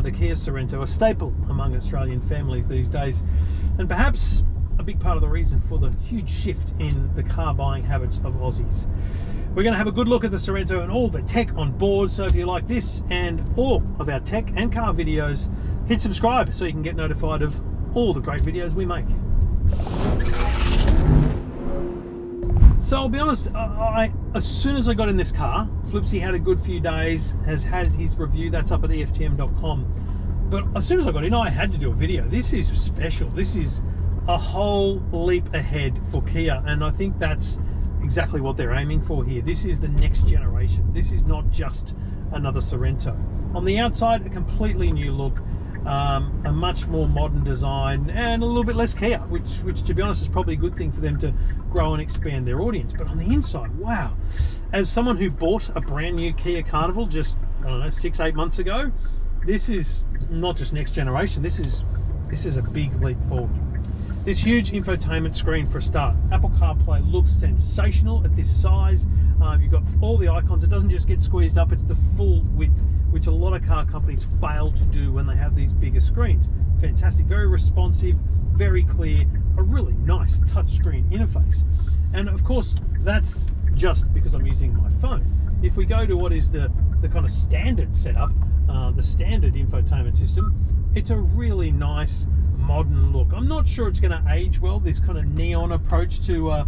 the Kia Sorento, a staple among Australian families these days, and perhaps a big part of the reason for the huge shift in the car buying habits of Aussies. We're going to have a good look at the Sorento and all the tech on board, so if you like this and all of our tech and car videos, hit subscribe so you can get notified of all the great videos we make. So I'll be honest, as soon as I got in this car, Flipsy had a good few days, has had his review, that's up at EFTM.com. But as soon as I got in, I had to do a video. This is special. This is a whole leap ahead for Kia, and I think that's exactly what they're aiming for here. This is the next generation. This is not just another Sorento. On the outside, a completely new look, a much more modern design, and a little bit less Kia, which to be honest is probably a good thing for them to grow and expand their audience. But on the inside, wow. As someone who bought a brand new Kia Carnival just, I don't know, 6-8 months ago, this is not just next generation, this is a big leap forward. This huge infotainment screen for a start. Apple CarPlay looks sensational at this size. You've got all the icons. It doesn't just get squeezed up, it's the full width, which a lot of car companies fail to do when they have these bigger screens. Fantastic, very responsive, very clear, a really nice touchscreen interface. And of course, that's just because I'm using my phone. If we go to what is the kind of standard setup, the standard infotainment system, it's a really nice modern look. I'm not sure it's going to age well, this kind of neon approach to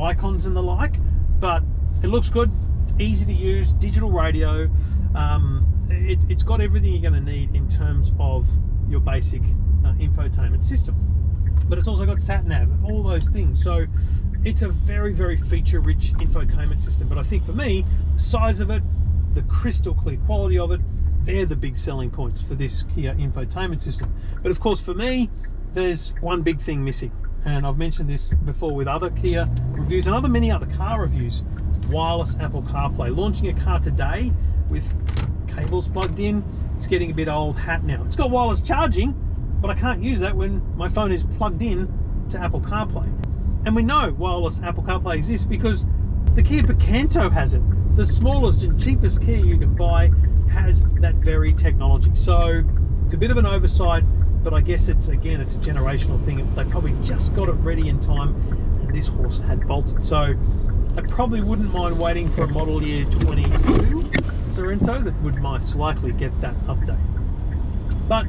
icons and the like, but it looks good. It's easy to use, digital radio. It's got everything you're going to need in terms of your basic infotainment system, but it's also got sat nav and all those things. So it's a very, very feature-rich infotainment system. But I think for me, the size of it, the crystal clear quality of it, they're the big selling points for this Kia infotainment system. But of course, for me, there's one big thing missing, and I've mentioned this before with other Kia reviews and many other car reviews. Wireless Apple CarPlay. Launching a car today with cables plugged in, it's getting a bit old hat now. It's got wireless charging, but I can't use that when my phone is plugged in to Apple CarPlay. And we know wireless Apple CarPlay exists because the Kia Picanto has it. The smallest and cheapest Kia you can buy has that very technology. So it's a bit of an oversight, but I guess it's a generational thing. They probably just got it ready in time, and this horse had bolted. So I probably wouldn't mind waiting for a model year 22 Sorento that would most likely get that update. But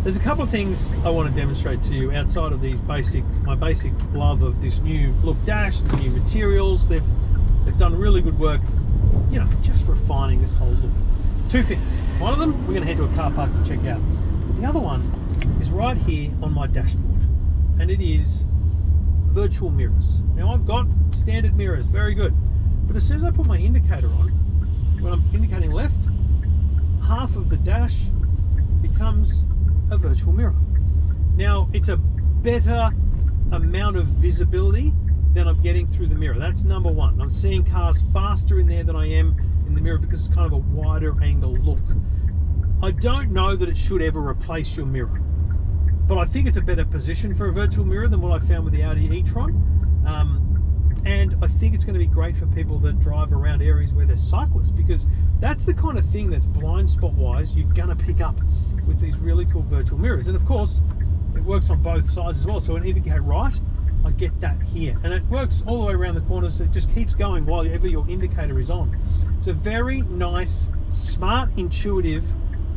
there's a couple of things I want to demonstrate to you outside of these my basic love of this new look dash, the new materials. They've done really good work, you know, just refining this whole look. Two things. One of them, we're going to head to a car park to check out. But the other one is right here on my dashboard, and it is virtual mirrors. Now I've got standard mirrors, very good. But as soon as I put my indicator on, when I'm indicating left, half of the dash becomes a virtual mirror. Now it's a better amount of visibility than I'm getting through the mirror. That's number one. I'm seeing cars faster in there than I am in the mirror because it's kind of a wider angle look. I don't know that it should ever replace your mirror, but I think it's a better position for a virtual mirror than what I found with the Audi e-tron. And I think it's going to be great for people that drive around areas where there's cyclists, because that's the kind of thing that's blind spot wise you're going to pick up with these really cool virtual mirrors. And of course, it works on both sides as well. So when I indicate right, I get that here, and it works all the way around the corners. So it just keeps going while ever your indicator is on. It's a very nice, smart, intuitive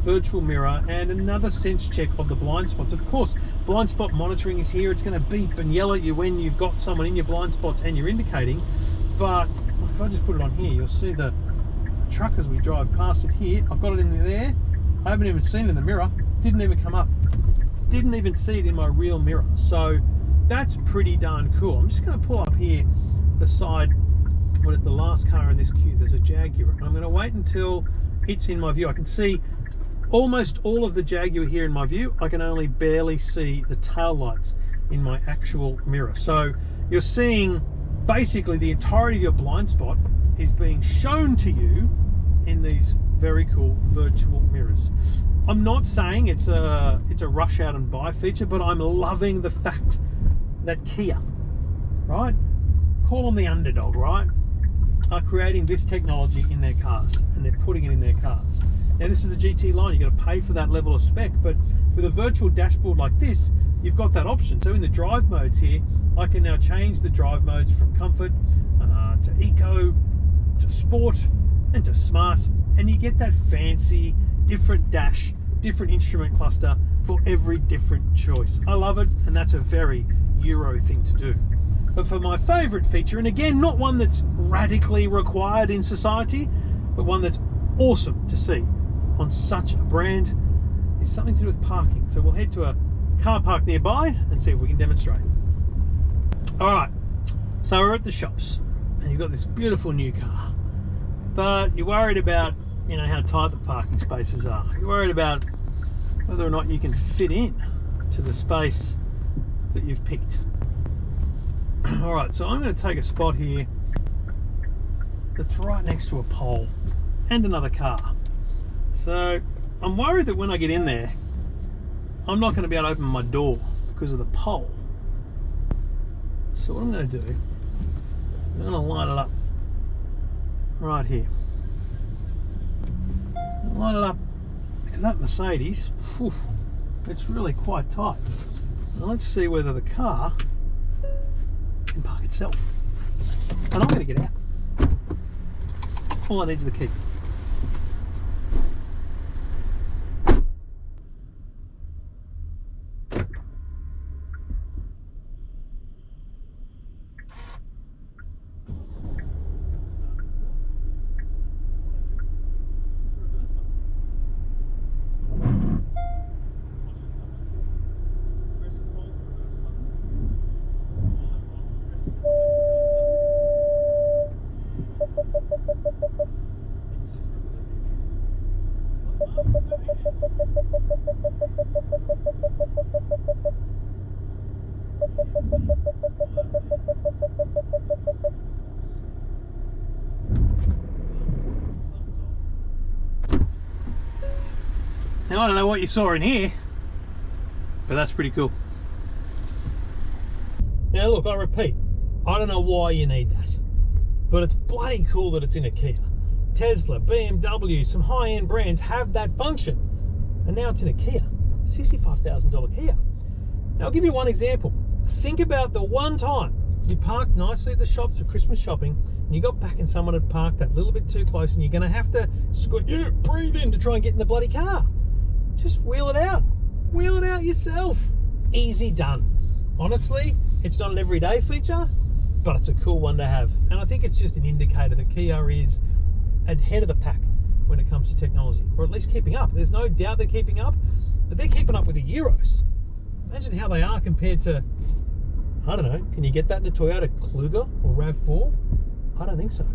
virtual mirror, and another sense check of the blind spots. Of course, blind spot monitoring is here. It's going to beep and yell at you when you've got someone in your blind spots and you're indicating. But if I just put it on here, you'll see the truck as we drive past it here. I've got it in there. I haven't even seen it in the mirror. Didn't even come up. Didn't even see it in my real mirror. So that's pretty darn cool. I'm just going to pull up here beside the last car in this queue. There's a Jaguar, and I'm going to wait until it's in my view. I can see almost all of the Jaguar here in my view. I can only barely see the tail lights in my actual mirror. So you're seeing basically the entirety of your blind spot is being shown to you in these very cool virtual mirrors. I'm not saying it's a rush out and buy feature, but I'm loving the fact that Kia, right, call them the underdog, right, are creating this technology in their cars, and they're putting it in their cars. Now this is the GT line, you've got to pay for that level of spec, but with a virtual dashboard like this, you've got that option. So in the drive modes here, I can now change the drive modes from comfort to eco, to sport, and to smart, and you get that fancy, different dash, different instrument cluster for every different choice. I love it, and that's a very Euro thing to do. But for my favorite feature, and again, not one that's radically required in society, but one that's awesome to see on such a brand, is something to do with parking. So we'll head to a car park nearby and see if we can demonstrate. All right, so we're at the shops, and you've got this beautiful new car, but you're worried about, you know, how tight the parking spaces are. You're worried about whether or not you can fit in to the space that you've picked. All right, so I'm going to take a spot here that's right next to a pole and another car. So I'm worried that when I get in there, I'm not going to be able to open my door because of the pole. So what I'm going to do, I'm going to line it up right here. Line it up because that Mercedes, whew, it's really quite tight. Now let's see whether the car can park itself. And I'm going to get out. All I need is the key. Now I don't know what you saw in here, but that's pretty cool. Now look, I repeat, I don't know why you need that, but it's bloody cool that it's in a Kia. Tesla, BMW, some high-end brands have that function, and now it's in a Kia, $65,000 Kia. Now I'll give you one example. Think about the one time you parked nicely at the shops for Christmas shopping, and you got back and someone had parked that little bit too close, and you're going to have to breathe in to try and get in the bloody car. Just wheel it out yourself. Easy done. Honestly, it's not an everyday feature, but it's a cool one to have. And I think it's just an indicator that Kia is ahead of the pack when it comes to technology, or at least keeping up. There's no doubt they're keeping up, but they're keeping up with the Euros. Imagine how they are compared to, I don't know, can you get that in a Toyota Kluger or RAV4? I don't think so.